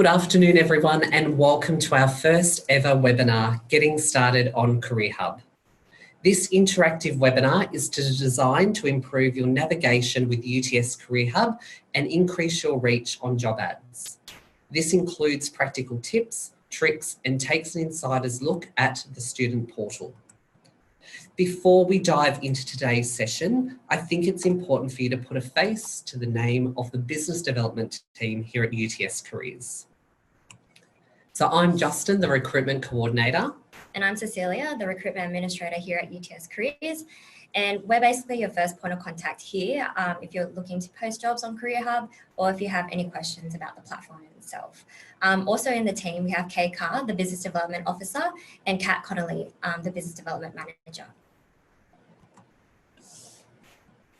good afternoon, everyone, and welcome to our first ever webinar, Getting Started on Careerhub. This interactive webinar is designed to improve your navigation with UTS Careerhub and increase your reach on job ads. This includes practical tips, tricks, and takes an insider's look at the student portal. Before we dive into today's session, I think it's important for you to put a face to the name of the business development team here at UTS Careers. So I'm Justin, the recruitment coordinator. And I'm Cecilia, the recruitment administrator here at UTS Careers. And we're basically your first point of contact here if you're looking to post jobs on Careerhub or if you have any questions about the platform itself. Also in the team, we have Kay Carr, the business development officer, and Kat Connolly, the business development manager.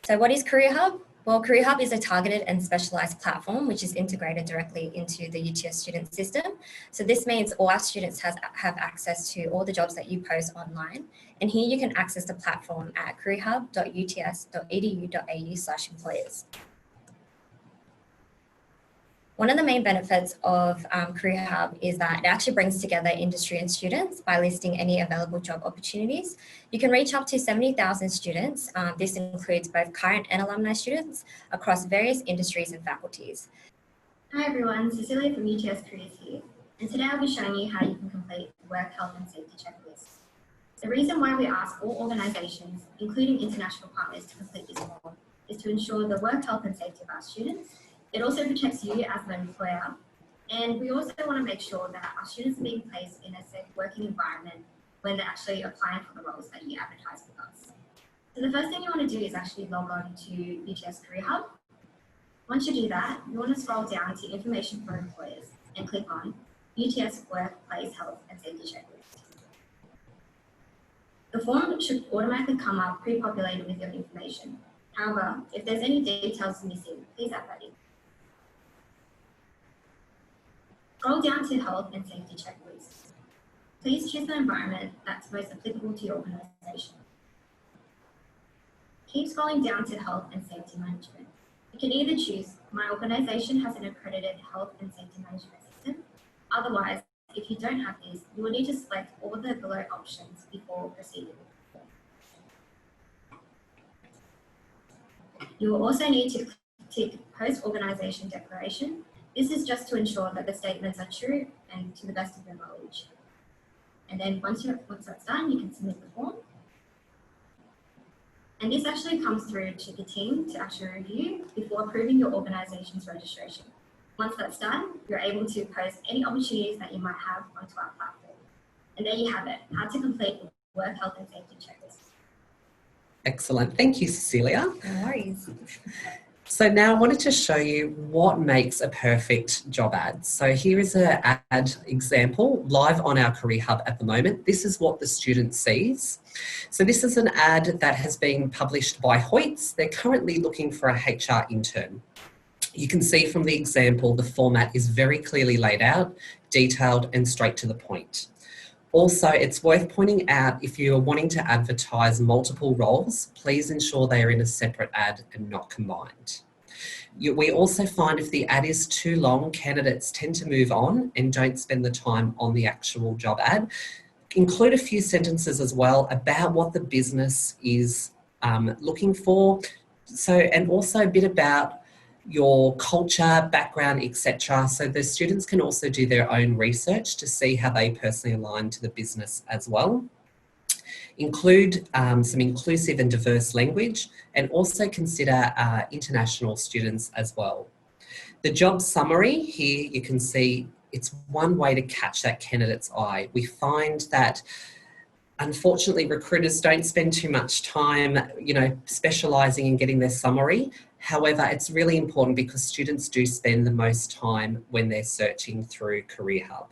So what is Careerhub? Well, Careerhub is a targeted and specialised platform which is integrated directly into the UTS student system. So this means all our students have access to all the jobs that you post online. And here you can access the platform at careerhub.uts.edu.au/employers. One of the main benefits of Careerhub is that it actually brings together industry and students by listing any available job opportunities. You can reach up to 70,000 students. This includes both current and alumni students across various industries and faculties. Hi everyone, Cecilia from UTS Careers here. And today I'll be showing you how you can complete the work health and safety checklist. The reason why we ask all organisations, including international partners, to complete this form is to ensure the work health and safety of our students. It also protects you as an employer, and we also want to make sure that our students are being placed in a safe working environment when they're actually applying for the roles that you advertise with us. So the first thing you want to do is actually log on to UTS Careerhub. Once you do that, you want to scroll down to Information for Employers and click on UTS Workplace Health and Safety Checklist. The form should automatically come up pre-populated with your information. However, if there's any details missing, please add that in. Scroll down to Health and Safety Checklist. Please choose the environment that's most applicable to your organisation. Keep scrolling down to Health and Safety Management. You can either choose, my organisation has an accredited health and safety management system. Otherwise, if you don't have this, you will need to select all the below options before proceeding. You will also need to tick Post-Organisation Declaration. This is just to ensure that the statements are true and to the best of your knowledge. And then once that's done, you can submit the form. And this actually comes through to the team to actually review before approving your organisation's registration. Once that's done, you're able to post any opportunities that you might have onto our platform. And there you have it, how to complete the work health and safety checklist. Excellent. Thank you, Cecilia. No worries. So now I wanted to show you what makes a perfect job ad. So here is an ad example live on our Careerhub at the moment. This is what the student sees. So this is an ad that has been published by Hoyts. They're currently looking for a HR intern. You can see from the example, the format is very clearly laid out, detailed and straight to the point. Also, it's worth pointing out if you're wanting to advertise multiple roles, please ensure they are in a separate ad and not combined. We also find if the ad is too long, candidates tend to move on and don't spend the time on the actual job ad. Include a few sentences as well about what the business is looking for. And also a bit about your culture, background, etc. So the students can also do their own research to see how they personally align to the business as well. Include some inclusive and diverse language and also consider international students as well. The job summary here, you can see it's one way to catch that candidate's eye. We find that unfortunately, recruiters don't spend too much time, specialising in getting their summary. However, it's really important because students do spend the most time when they're searching through Careerhub.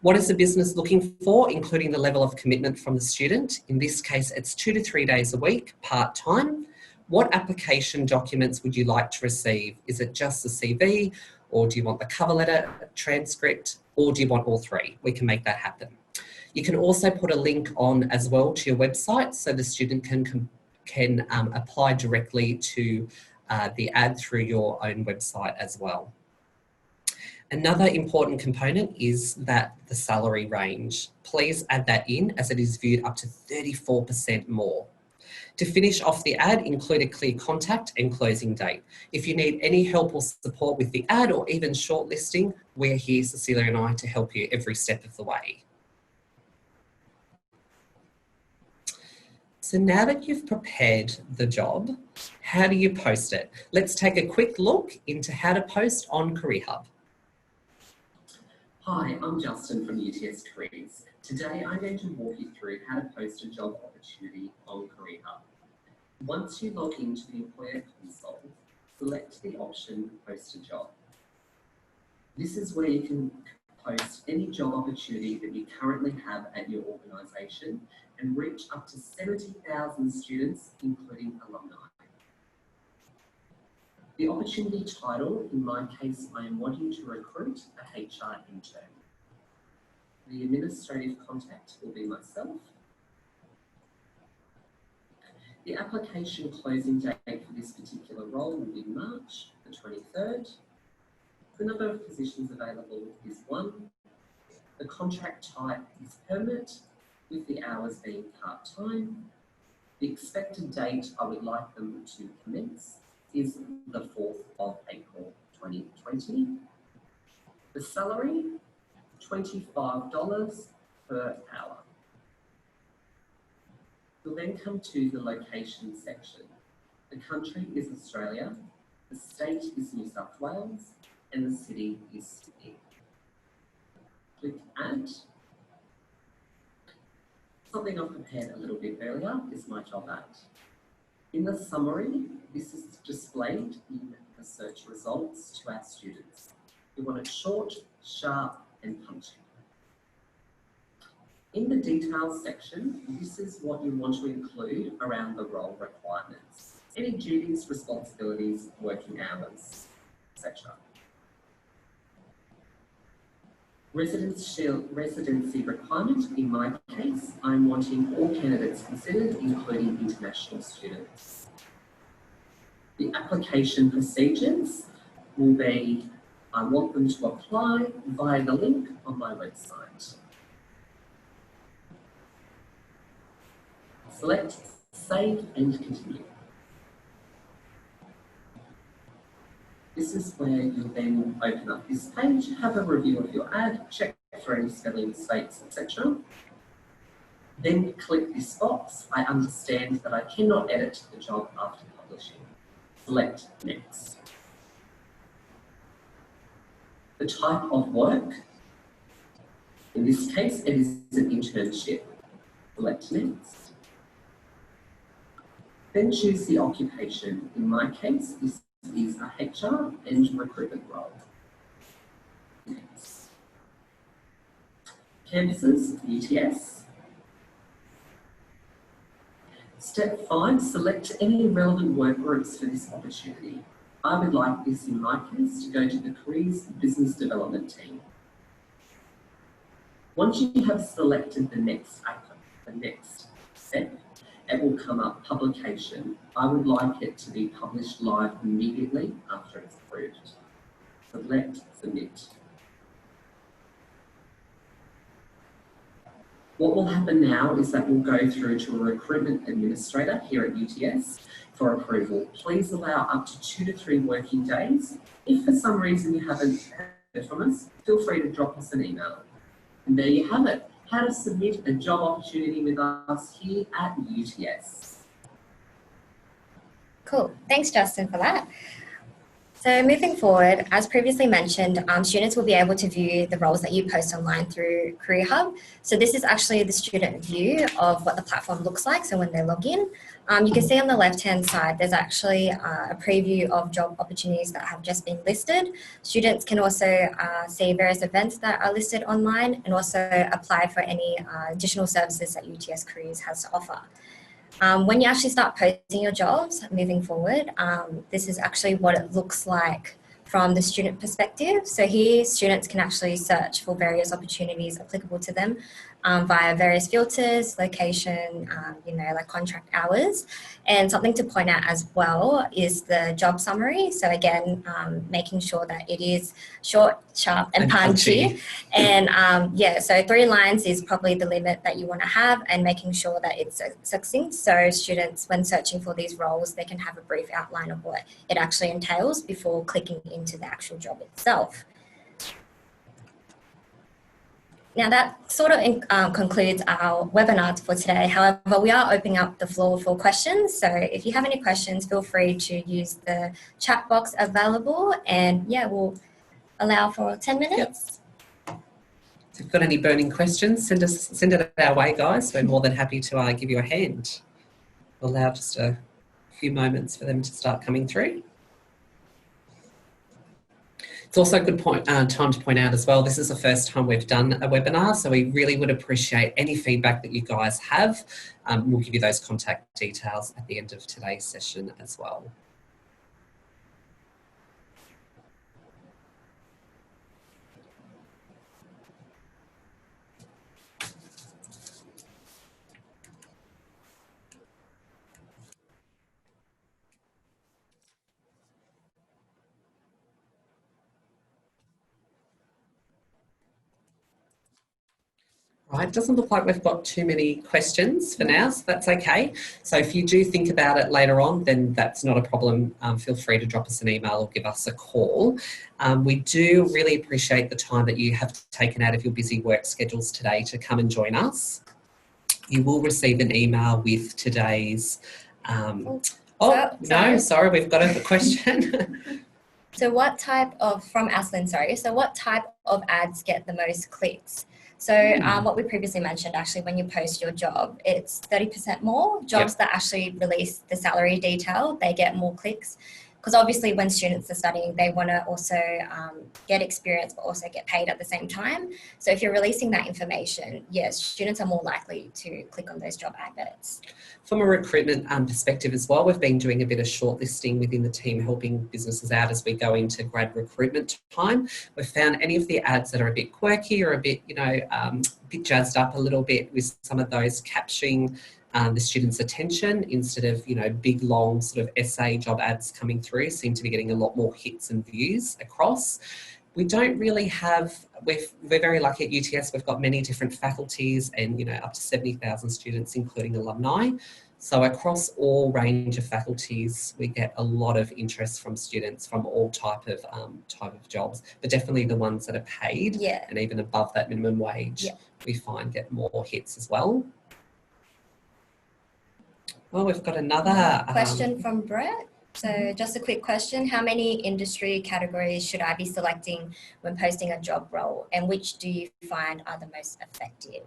What is the business looking for, including the level of commitment from the student? In this case, it's 2 to 3 days a week, part-time. What application documents would you like to receive? Is it just the CV, or do you want the cover letter, transcript, or do you want all three? We can make that happen. You can also put a link on as well to your website so the student can apply directly to the ad through your own website as well. Another important component is that the salary range. Please add that in as it is viewed up to 34% more. To finish off the ad, include a clear contact and closing date. If you need any help or support with the ad or even shortlisting, we're here, Cecilia and I, to help you every step of the way. So now that you've prepared the job, how do you post it? Let's take a quick look into how to post on CareerHub. Hi, I'm Justin from UTS Careers. Today I'm going to walk you through how to post a job opportunity on CareerHub. Once you log into the Employer Console, select the option Post a Job. This is where you can post any job opportunity that you currently have at your organisation and reach up to 70,000 students, including alumni. The opportunity title, in my case, I am wanting to recruit a HR intern. The administrative contact will be myself. The application closing date for this particular role will be March the 23rd. The number of positions available is 1. The contract type is permanent, with the hours being part-time. The expected date I would like them to commence is the 4th of April 2020. The salary, $25 per hour. We'll then come to the location section. The country is Australia, the state is New South Wales, and the city is Sydney. Click Add. Something I've prepared a little bit earlier is my job ad. In the summary, this is displayed in the search results to our students. We want it short, sharp, and punchy. In the details section, this is what you want to include around the role requirements. Any duties, responsibilities, working hours, etc. Residency requirement, in my case, I'm wanting all candidates considered, including international students. The application procedures will be, I want them to apply via the link on my website. Select Save and Continue. This is where you'll then open up this page, have a review of your ad, check for any spelling mistakes, etc. Then click this box. I understand that I cannot edit the job after publishing. Select Next. The type of work, in this case, it is an internship. Select Next. Then choose the occupation. In my case, this is a HR and recruitment role. Next. Campuses, UTS. Step 5, select any relevant work groups for this opportunity. I would like this, in my case, to go to the Careers Business Development team. Once you have selected the next step, it will come up publication. I would like it to be published live immediately after it's approved. Select Submit. What will happen now is that we'll go through to a recruitment administrator here at UTS for approval. Please allow up to 2 to 3 working days. If for some reason you haven't heard from us, feel free to drop us an email. And there you have it. How to submit a job opportunity with us here at UTS. Cool. Thanks, Justin, for that. So moving forward, as previously mentioned, students will be able to view the roles that you post online through CareerHub. So this is actually the student view of what the platform looks like. So when they log in, you can see on the left-hand side, there's actually a preview of job opportunities that have just been listed. Students can also see various events that are listed online and also apply for any additional services that UTS Careers has to offer. When you actually start posting your jobs moving forward, this is actually what it looks like from the student perspective. So here, students can actually search for various opportunities applicable to them via various filters, location, like contract hours. And something to point out as well is the job summary. So again, making sure that it is short, sharp and punchy. And so 3 lines is probably the limit that you want to have, and making sure that it's succinct. So students, when searching for these roles, they can have a brief outline of what it actually entails before clicking into the actual job itself. Now that sort of concludes our webinar for today. However, we are opening up the floor for questions. So if you have any questions, feel free to use the chat box available, and we'll allow for 10 minutes. Yep. If you've got any burning questions, send it our way, guys. We're more than happy to give you a hand. We'll allow just a few moments for them to start coming through. It's also a good time to point out as well, this is the first time we've done a webinar, so we really would appreciate any feedback that you guys have. We'll give you those contact details at the end of today's session as well. Right, it doesn't look like we've got too many questions for now, so that's okay. So if you do think about it later on, then that's not a problem. Feel free to drop us an email or give us a call. We do really appreciate the time that you have taken out of your busy work schedules today to come and join us. You will receive an email with today's... sorry, we've got a question. So what type of, from Aslin, sorry, so what type of ads get the most clicks? So what we previously mentioned, actually, when you post your job, it's 30% more. Jobs that actually release the salary detail, they get more clicks. Because obviously when students are studying, they want to also get experience, but also get paid at the same time. So if you're releasing that information, yes, students are more likely to click on those job adverts. From a recruitment perspective as well, we've been doing a bit of shortlisting within the team, helping businesses out as we go into grad recruitment time. We've found any of the ads that are a bit quirky or a bit, a bit jazzed up a little bit with some of those capturing the students' attention instead of, big, long sort of essay job ads coming through, seem to be getting a lot more hits and views across. We don't really have, we're very lucky at UTS, we've got many different faculties and, up to 70,000 students, including alumni. So across all range of faculties, we get a lot of interest from students from all type of jobs, but definitely the ones that are paid and even above that minimum wage, we find get more hits as well. Well, we've got another question from Brett. So just a quick question. How many industry categories should I be selecting when posting a job role, and which do you find are the most effective?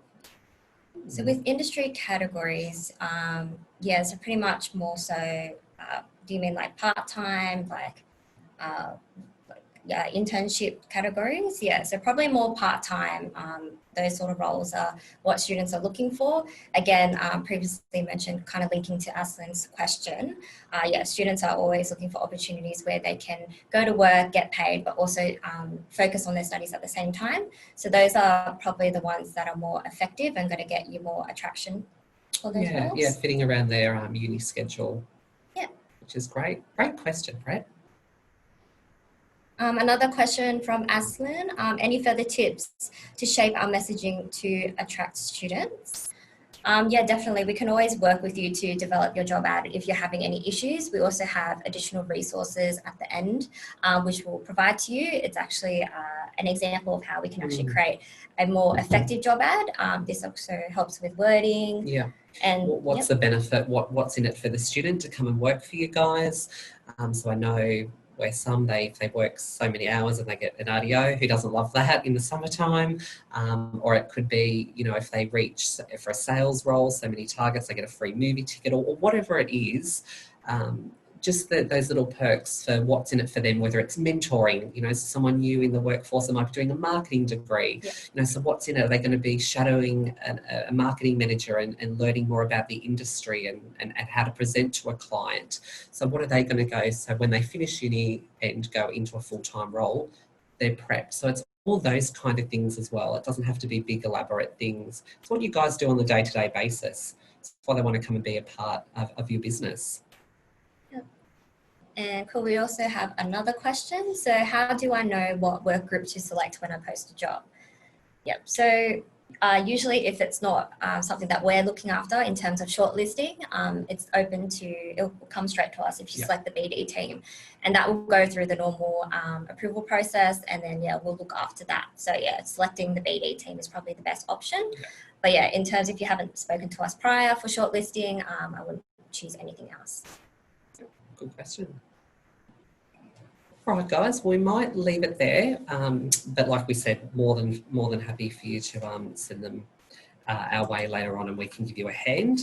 So with industry categories, so pretty much more so, do you mean like part-time, like internship categories? Yeah, so probably more part-time. Those sort of roles are what students are looking for. Again, previously mentioned, kind of linking to Aslin's question. Students are always looking for opportunities where they can go to work, get paid, but also focus on their studies at the same time. So those are probably the ones that are more effective and going to get you more attraction for those roles. Yeah, fitting around their uni schedule. Yeah. Which is great. Great question, Brett. Another question from Aslin. Any further tips to shape our messaging to attract students? Definitely. We can always work with you to develop your job ad if you're having any issues. We also have additional resources at the end, which we'll provide to you. It's actually an example of how we can actually create a more effective job ad. This also helps with wording. Yeah. And what's the benefit? What's in it for the student to come and work for you guys? So I know where some they work so many hours and they get an RDO. Who doesn't love that in the summertime? Or it could be, if they reach for a sales role, so many targets, they get a free movie ticket or whatever it is. Just those little perks for what's in it for them, whether it's mentoring, someone new in the workforce that might be doing a marketing degree, so what's in it? Are they going to be shadowing a marketing manager and learning more about the industry and how to present to a client? So what are they going to go? So when they finish uni and go into a full-time role, they're prepped. So it's those kind of things as well. It doesn't have to be big, elaborate things. It's what you guys do on the day-to-day basis. It's why they want to come and be a part of your business. And cool, we also have another question. So how do I know what work group to select when I post a job? Yep, so usually if it's not something that we're looking after in terms of shortlisting, it's open to, it'll come straight to us if you select the BD team. And that will go through the normal approval process, and then we'll look after that. So selecting the BD team is probably the best option. But in terms if you haven't spoken to us prior for shortlisting, I wouldn't choose anything else. Good question. All right, guys, we might leave it there. But like we said, more than happy for you to send them our way later on, and we can give you a hand.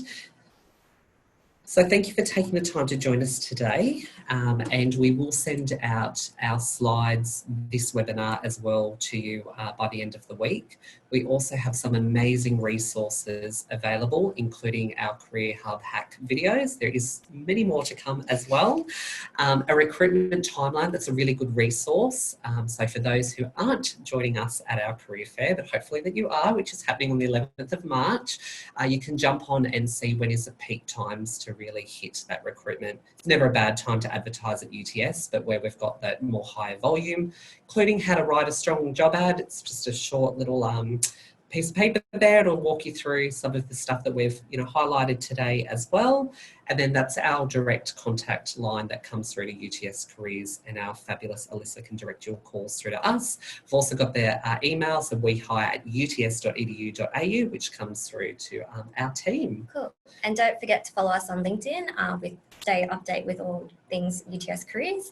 So thank you for taking the time to join us today, and we will send out our slides, this webinar as well, to you by the end of the week. We also have some amazing resources available, including our Career Hub hack videos. There is many more to come as well. A recruitment timeline, that's a really good resource. So for those who aren't joining us at our career fair, but hopefully that you are, which is happening on the 11th of March, you can jump on and see when is the peak times to really hit that recruitment. It's never a bad time to advertise at UTS, but where we've got that more higher volume, including how to write a strong job ad. It's just a short little piece of paper there. It'll walk you through some of the stuff that we've highlighted today as well. And then that's our direct contact line that comes through to UTS Careers, and our fabulous Alyssa can direct your calls through to us. We've also got their email, so wehire@uts.edu.au, which comes through to our team. Cool. And don't forget to follow us on LinkedIn with stay update with all things UTS Careers.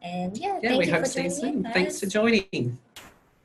And thank we you hope for to see you joining in, soon. guys. Thanks for joining.